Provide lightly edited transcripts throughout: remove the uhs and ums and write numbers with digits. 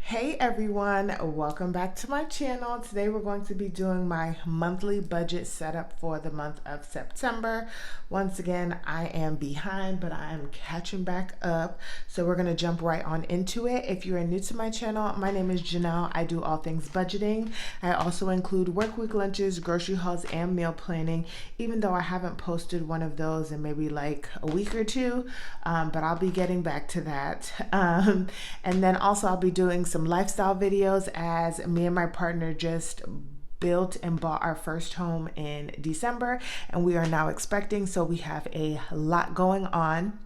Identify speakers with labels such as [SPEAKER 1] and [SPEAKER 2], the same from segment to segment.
[SPEAKER 1] Hey everyone, welcome back to my channel. Today we're going to be doing my monthly budget setup for the month of September. Once again, I am behind, but I am catching back up. So we're going to jump right on into it. If you are new to my channel, my name is Janelle. I do all things budgeting. I also include work week lunches, grocery hauls, and meal planning, even though I haven't posted one of those in maybe like a week or two, but I'll be getting back to that. And then also I'll be doing some lifestyle videos as me and my partner just built and bought our first home in December, and we are now expecting, so we have a lot going on.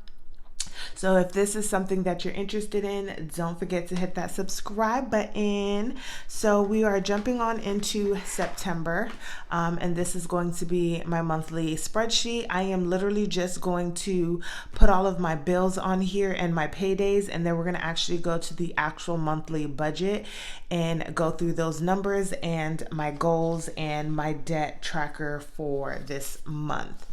[SPEAKER 1] So if this is something that you're interested in, don't forget to hit that subscribe button. So we are jumping on into September, and this is going to be my monthly spreadsheet. I am literally just going to put all of my bills on here and my paydays, and then we're going to actually go to the actual monthly budget and go through those numbers and my goals and my debt tracker for this month.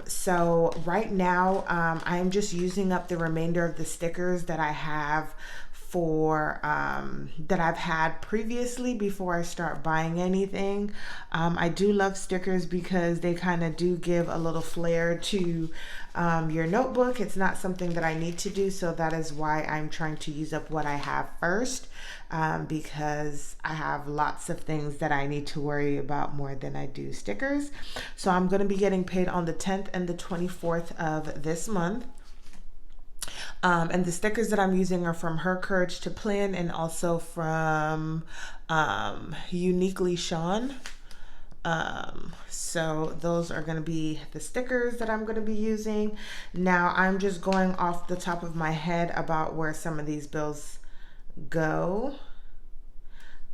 [SPEAKER 1] So right now, I'm just using up the remainder of the stickers that I have for that I've had previously before I start buying anything. I do love stickers because they kind of do give a little flair to your notebook. It's not something that I need to do, so that is why I'm trying to use up what I have first, because I have lots of things that I need to worry about more than I do stickers. So I'm going to be getting paid on the 10th and the 24th of this month. And the stickers that I'm using are from Her Courage to Plan and also from Uniquely Sean. So those are going to be the stickers that I'm going to be using. Now I'm just going off the top of my head about where some of these bills go.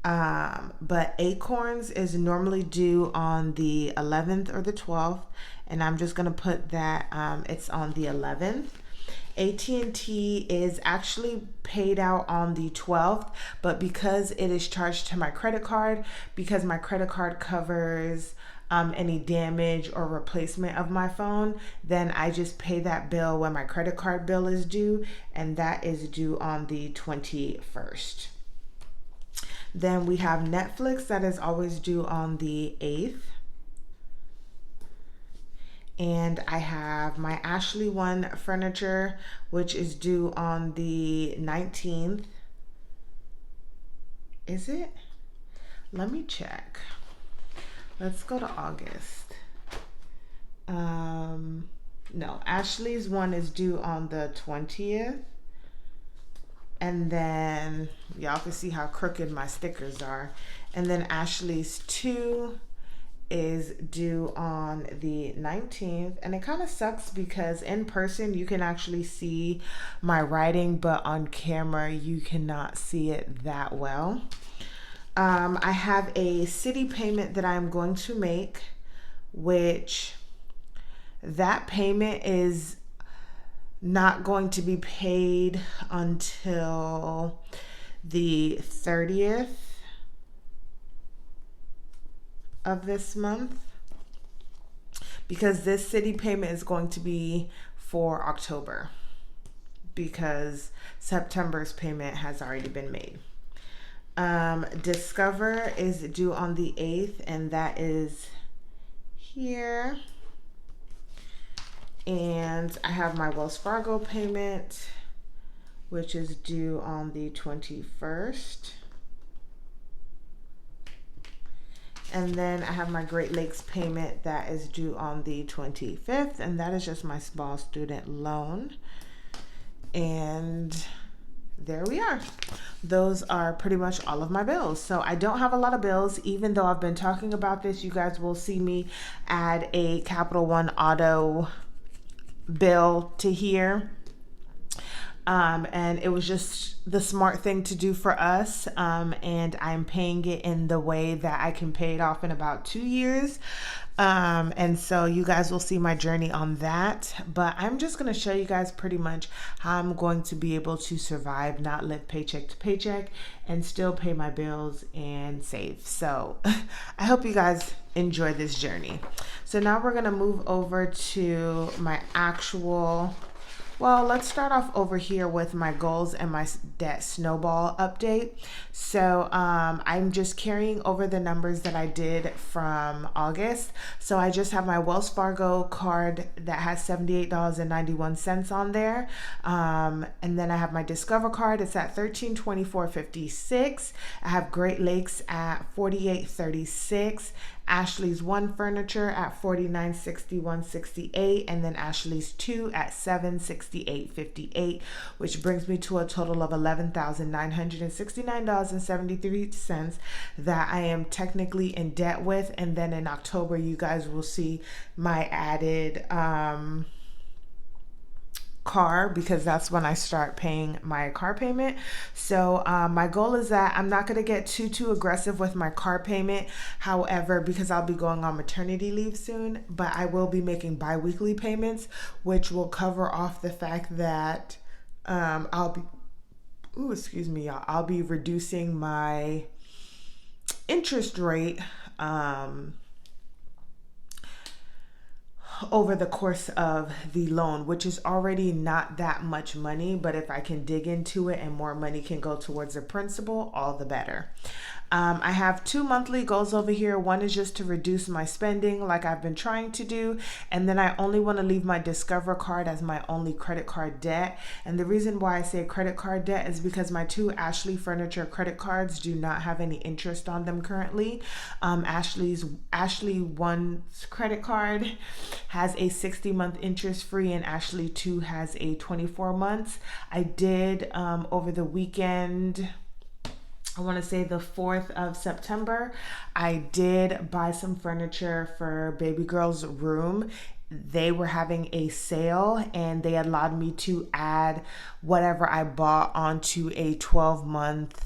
[SPEAKER 1] But Acorns is normally due on the 11th or the 12th, and I'm just going to put that it's on the 11th. AT&T is actually paid out on the 12th, but because it is charged to my credit card, because my credit card covers any damage or replacement of my phone, then I just pay that bill when my credit card bill is due, and that is due on the 21st. Then we have Netflix that is always due on the 8th. And I have my Ashley One furniture, which is due on the 19th. Is it? Let me check. Let's go to August. No, Ashley's one is due on the 20th. And then y'all can see how crooked my stickers are. And then Ashley's 2 is due on the 19th, and it kind of sucks because in person you can actually see my writing, but on camera you cannot see it that well. I have a city payment that I'm going to make, which that payment is not going to be paid until the 30th of this month, because this city payment is going to be for October because September's payment has already been made. Discover is due on the 8th, and that is here. And I have my Wells Fargo payment, which is due on the 21st. And then I have my Great Lakes payment that is due on the 25th, and that is just my small student loan. And there we are. Those are pretty much all of my bills. So I don't have a lot of bills, even though I've been talking about this. You guys will see me add a Capital One auto bill to here. And it was just the smart thing to do for us. And I'm paying it in the way that I can pay it off in about 2 years. And so you guys will see my journey on that. But I'm just going to show you guys pretty much how I'm going to be able to survive, not live paycheck to paycheck, and still pay my bills and save. So I hope you guys enjoy this journey. So now we're going to move over to my actual Well, let's start off over here with my goals and my debt snowball update. So I'm just carrying over the numbers that I did from August. So I just have my Wells Fargo card that has $78.91 on there. And then I have my Discover card. It's at $1324.56. I have Great Lakes at $48.36. Ashley's One Furniture at $49.61.68, and then Ashley's Two at $768.58, which brings me to a total of $11,969.73 that I am technically in debt with. And then in October, you guys will see my added car, because that's when I start paying my car payment. So my goal is that I'm not going to get too aggressive with my car payment. However, because I'll be going on maternity leave soon, but I will be making bi-weekly payments, which will cover off the fact that I'll be excuse me, y'all, I'll be reducing my interest rate over the course of the loan, which is already not that much money, but if I can dig into it and more money can go towards the principal, all the better. I have 2 monthly goals over here. One is just to reduce my spending like I've been trying to do. And then I only want to leave my Discover card as my only credit card debt. And the reason why I say credit card debt is because my 2 Ashley Furniture credit cards do not have any interest on them currently. Ashley One's credit card has a 60-month interest free, and Ashley 2 has a 24 months. I did over the weekend, I want to say the 4th of September, I did buy some furniture for baby girl's room. They were having a sale and they allowed me to add whatever I bought onto a 12-month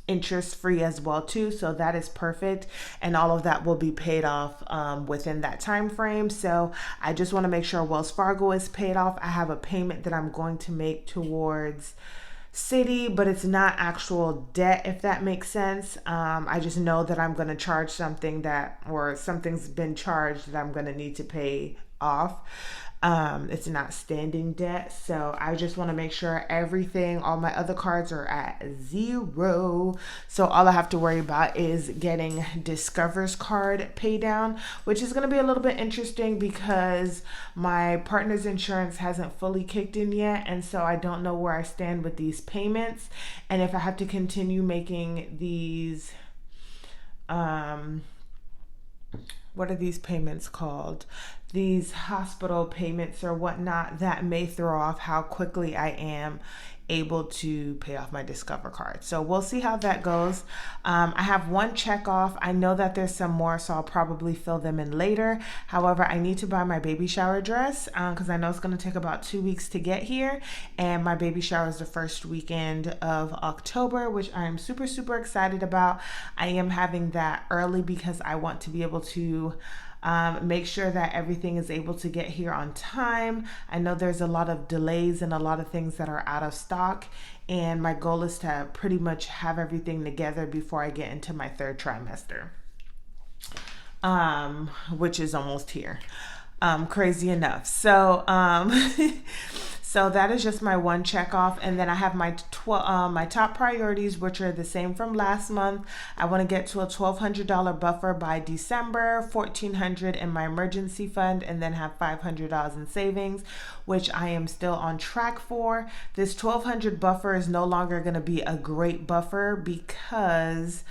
[SPEAKER 1] interest free as well too. So that is perfect, and all of that will be paid off within that time frame. So I just want to make sure Wells Fargo is paid off. I have a payment that I'm going to make towards City, but it's not actual debt, if that makes sense. I just know that I'm going to charge something or something's been charged that I'm going to need to pay off. It's not standing debt. So I just want to make sure all my other cards are at 0. So all I have to worry about is getting Discover's card pay down, which is going to be a little bit interesting because my partner's insurance hasn't fully kicked in yet. And so I don't know where I stand with these payments. And if I have to continue making these, what are these payments called? These hospital payments or whatnot, that may throw off how quickly I am able to pay off my Discover card. So we'll see how that goes. I have 1 check off. I know that there's some more, so I'll probably fill them in later. However, I need to buy my baby shower dress because I know it's going to take about 2 weeks to get here. And my baby shower is the first weekend of October, which I am super excited about. I am having that early because I want to be able to make sure that everything is able to get here on time. I know there's a lot of delays and a lot of things that are out of stock, and my goal is to pretty much have everything together before I get into my 3rd trimester, which is almost here. Crazy enough. So so that is just my 1 check off. And then I have my my top priorities, which are the same from last month. I want to get to a $1,200 buffer by December, $1,400 in my emergency fund, and then have $500 in savings, which I am still on track for. This $1,200 buffer is no longer going to be a great buffer because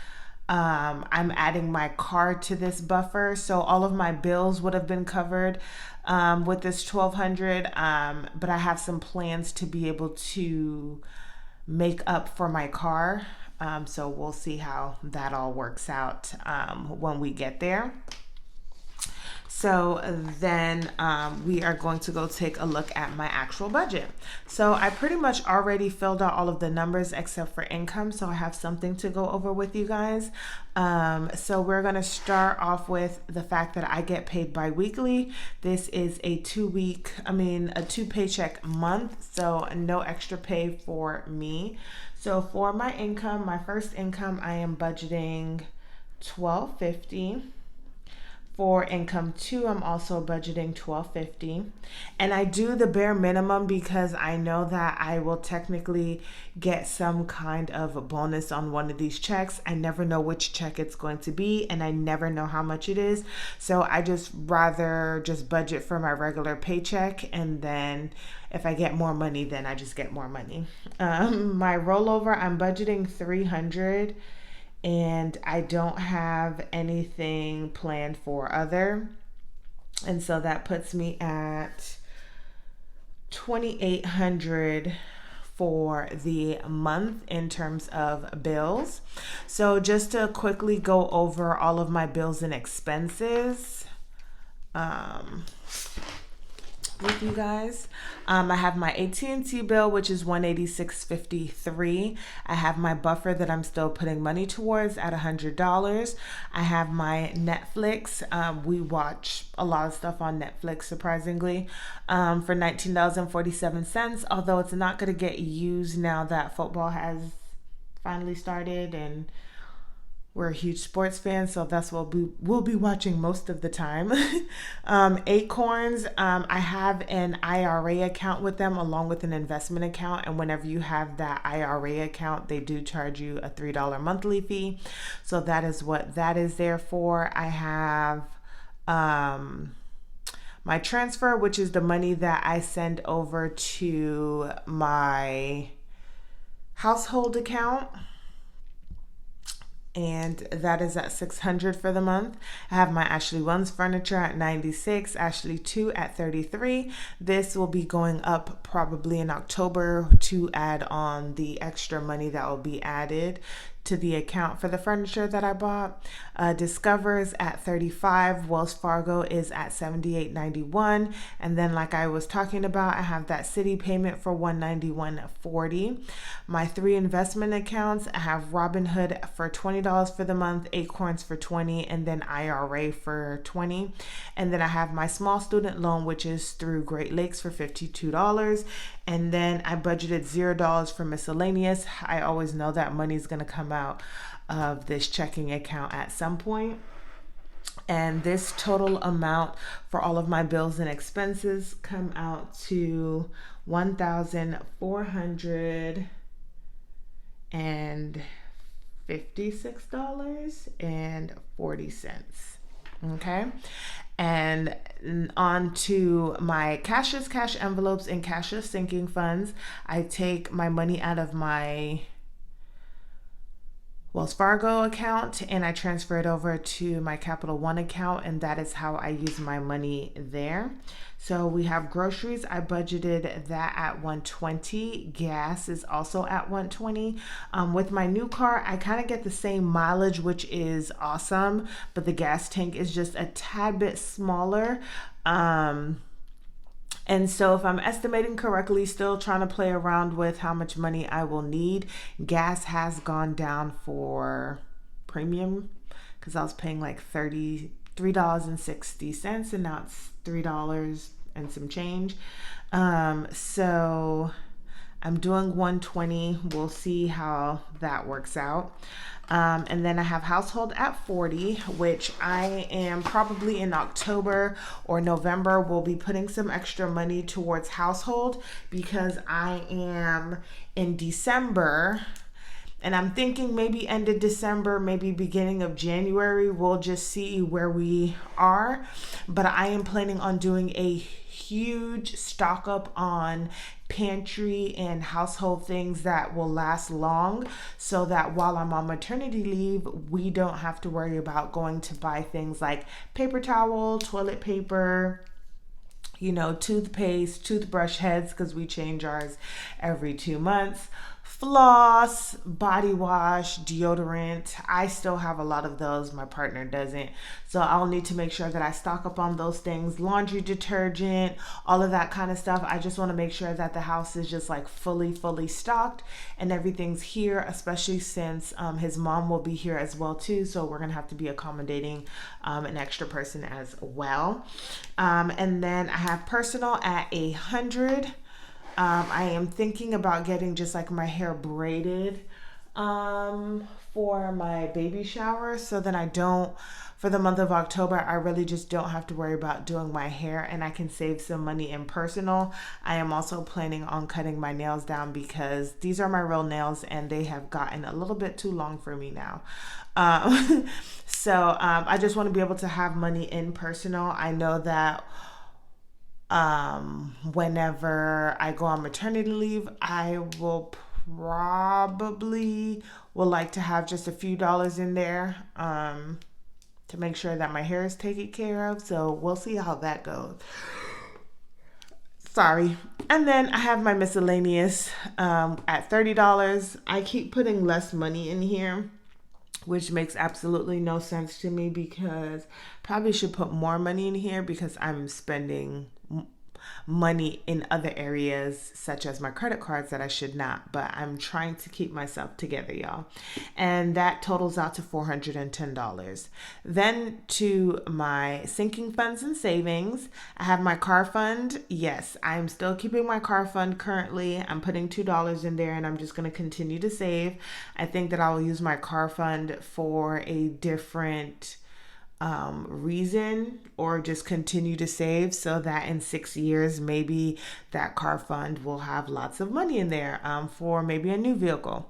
[SPEAKER 1] I'm adding my card to this buffer. So all of my bills would have been covered with this $1,200, but I have some plans to be able to make up for my car. So we'll see how that all works out when we get there. So then we are going to go take a look at my actual budget. So I pretty much already filled out all of the numbers except for income. So I have something to go over with you guys. So we're going to start off with the fact that I get paid bi-weekly. This is a 2 paycheck month. So no extra pay for me. So for my income, my first income, I am budgeting $1,250. For income 2, I'm also budgeting $12.50, and I do the bare minimum because I know that I will technically get some kind of bonus on one of these checks. I never know which check it's going to be, and I never know how much it is, so I just rather just budget for my regular paycheck, and then if I get more money, then I just get more money. My rollover, I'm budgeting $300, and I don't have anything planned for other. And so that puts me at 2,800 for the month in terms of bills. So just to quickly go over all of my bills and expenses with you guys. I have my AT&T bill, which is $186.53. I have my buffer that I'm still putting money towards at $100. I have my Netflix. We watch a lot of stuff on Netflix, surprisingly, for $19.47. Although it's not going to get used now that football has finally started, and we're a huge sports fan, so that's what we'll be watching most of the time. Acorns, I have an IRA account with them along with an investment account, and whenever you have that IRA account, they do charge you a $3 monthly fee. So that is what that is there for. I have my transfer, which is the money that I send over to my household account, and that is at $600 for the month. I have my Ashley 1's furniture at $96, Ashley 2 at $33. This will be going up probably in October to add on the extra money that will be added to the account for the furniture that I bought. Discover's at $35, Wells Fargo is at $78.91, and then like I was talking about, I have that city payment for $191.40. My 3 investment accounts, I have Robinhood for $20 for the month, Acorns for $20, and then IRA for $20. And then I have my small student loan, which is through Great Lakes, for $52. And then I budgeted $0 for miscellaneous. I always know that money's going to come out of this checking account at some point. And this total amount for all of my bills and expenses come out to $1,456.40. Okay. And on to my cashless cash envelopes and cashless sinking funds. I take my money out of my Wells Fargo account and I transfer it over to my Capital One account, and that is how I use my money there. So we have groceries. I budgeted that at $120. Gas is also at $120. With my new car, I kind of get the same mileage, which is awesome, but the gas tank is just a tad bit smaller. And so if I'm estimating correctly, still trying to play around with how much money I will need. Gas has gone down for premium because I was paying like $3.60 and now it's $3 and some change. So I'm doing 120. We'll see how that works out. And then I have household at 40, which I am probably in October or November will be putting some extra money towards household because I am in December. And I'm thinking maybe end of December, maybe beginning of January, we'll just see where we are. But I am planning on doing a huge stock up on pantry and household things that will last long, so that while I'm on maternity leave, we don't have to worry about going to buy things like paper towel, toilet paper, toothpaste, toothbrush heads, because we change ours every 2 months, floss, body wash, deodorant. I still have a lot of those. My partner doesn't. So I'll need to make sure that I stock up on those things. Laundry detergent, all of that kind of stuff. I just want to make sure that the house is just like fully stocked and everything's here, especially since his mom will be here as well too. So we're going to have to be accommodating an extra person as well. And then I have personal at 100. I am thinking about getting just like my hair braided for my baby shower, so then I don't, for the month of October, I really just don't have to worry about doing my hair and I can save some money in personal. I am also planning on cutting my nails down because these are my real nails and they have gotten a little bit too long for me now. I just want to be able to have money in personal. I know that whenever I go on maternity leave, I will probably would like to have just a few dollars in there to make sure that my hair is taken care of. So we'll see how that goes. Sorry. And then I have my miscellaneous at $30. I keep putting less money in here, which makes absolutely no sense to me because probably should put more money in here because I'm spending money in other areas such as my credit cards that I should not, but I'm trying to keep myself together, y'all. And that totals out to $410. Then to my sinking funds and savings, I have my car fund. Yes, I'm still keeping my car fund currently. I'm putting $2 in there and I'm just going to continue to save. I think that I will use my car fund for a different reason or just continue to save so that in 6 years maybe that car fund will have lots of money in there for maybe a new vehicle.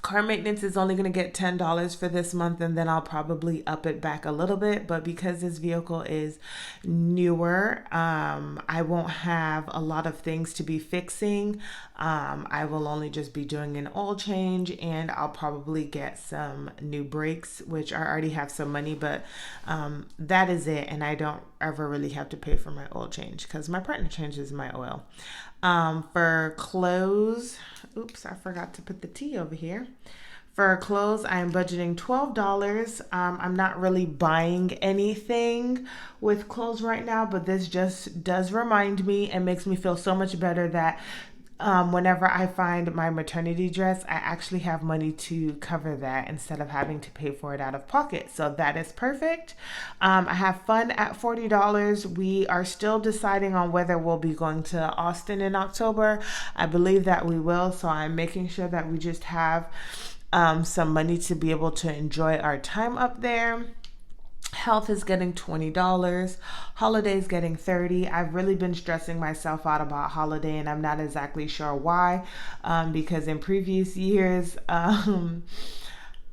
[SPEAKER 1] Car maintenance is only going to get $10 for this month and then I'll probably up it back a little bit, but because this vehicle is newer, I won't have a lot of things to be fixing. I will only just be doing an oil change and I'll probably get some new brakes, which I already have some money, but that is it. And I don't ever really have to pay for my oil change because my partner changes my oil. For clothes, oops, I forgot to put the tea over here. For clothes, I am budgeting $12. I'm not really buying anything with clothes right now, but this just does remind me and makes me feel so much better that whenever I find my maternity dress, I actually have money to cover that instead of having to pay for it out of pocket. So that is perfect. I have fun at $40. We are still deciding on whether we'll be going to Austin in October. I believe that we will. So I'm making sure that we just have some money to be able to enjoy our time up there. Health is getting $20. Holidays getting $30. I've really been stressing myself out about holiday and I'm not exactly sure why. Because in previous years,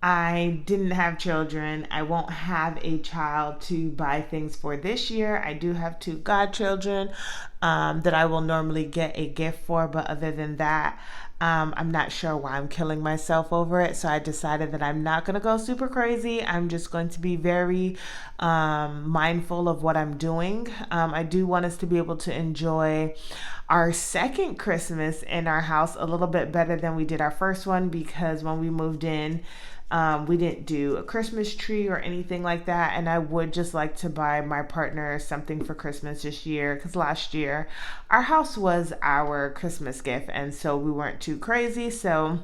[SPEAKER 1] I didn't have children. I won't have a child to buy things for this year. I do have two godchildren that I will normally get a gift for, but other than that, I'm not sure why I'm killing myself over it. So I decided that I'm not going to go super crazy. I'm just going to be very mindful of what I'm doing. I do want us to be able to enjoy our second Christmas in our house a little bit better than we did our first one because when we moved in, we didn't do a Christmas tree or anything like that. And I would just like to buy my partner something for Christmas this year because last year our house was our Christmas gift. And so we weren't too crazy. So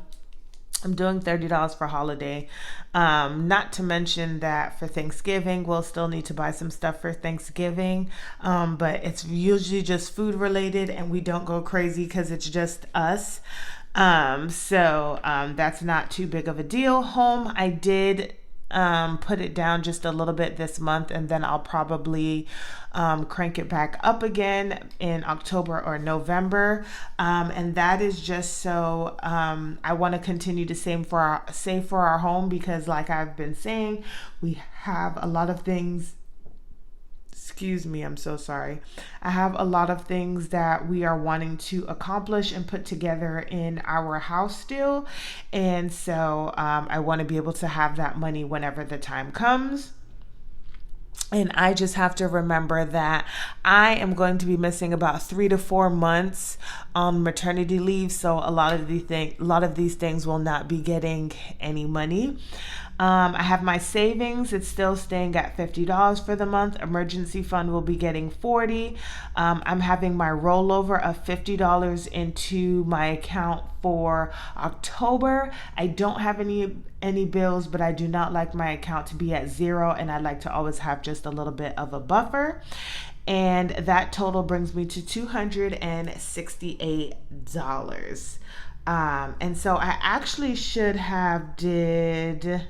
[SPEAKER 1] I'm doing $30 for holiday. Not to mention that for Thanksgiving, we'll still need to buy some stuff for Thanksgiving. But it's usually just food related and we don't go crazy because it's just us. That's not too big of a deal. Home, I did put it down just a little bit this month and then I'll probably crank it back up again in October or November. And that is just so I want to continue to save for our home because like I've been saying, we have a lot of things. Excuse me, I'm so sorry. I have a lot of things that we are wanting to accomplish and put together in our house still. And so I want to be able to have that money whenever the time comes. And I just have to remember that I am going to be missing about 3 to 4 months on maternity leave. So a lot of these things will not be getting any money. I have my savings. It's still staying at $50 for the month. Emergency fund will be getting $40. I'm having my rollover of $50 into my account for October. I don't have any bills, but I do not like my account to be at zero, and I like to always have just a little bit of a buffer. And that total brings me to $268. And so I actually should have did,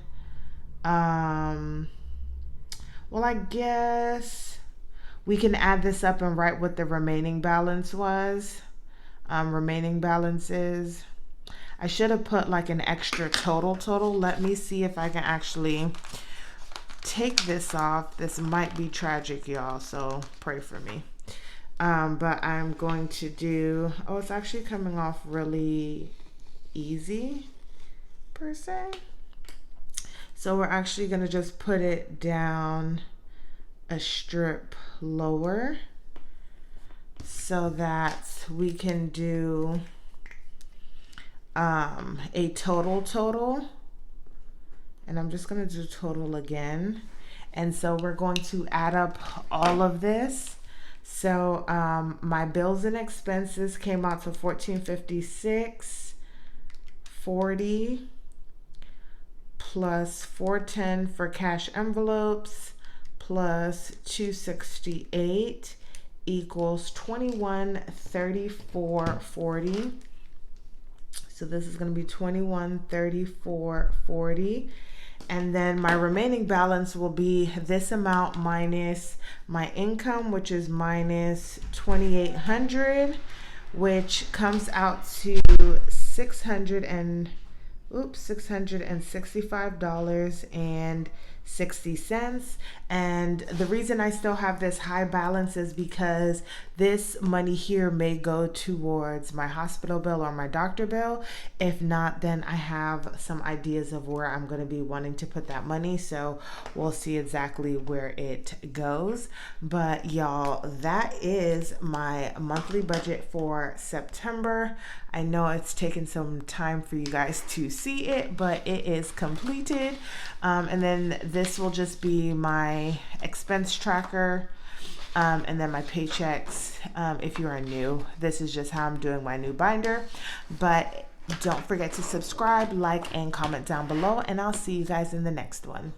[SPEAKER 1] well, I guess we can add this up and write what the remaining balance was. Remaining balance is, I should have put like an extra total. Let me see if I can actually take this off. This might be tragic, y'all, so pray for me. But I'm going to do, oh, it's actually coming off really easy per se. So we're actually going to just put it down a strip lower so that we can do a total. And I'm just going to do total again. And so we're going to add up all of this. So my bills and expenses came out to $1456.40 plus $410 for cash envelopes plus $268 equals $2134.40. So this is going to be $2134.40. And then my remaining balance will be this amount minus my income, which is minus $2,800, which comes out to $665.60. And the reason I still have this high balance is because this money here may go towards my hospital bill or my doctor bill. If not, then I have some ideas of where I'm going to be wanting to put that money. So we'll see exactly where it goes. But y'all, that is my monthly budget for September. I know it's taken some time for you guys to see it, but it is completed. And then this will just be my expense tracker. And then my paychecks. If you are new, this is just how I'm doing my new binder. But don't forget to subscribe, like, and comment down below. And I'll see you guys in the next one.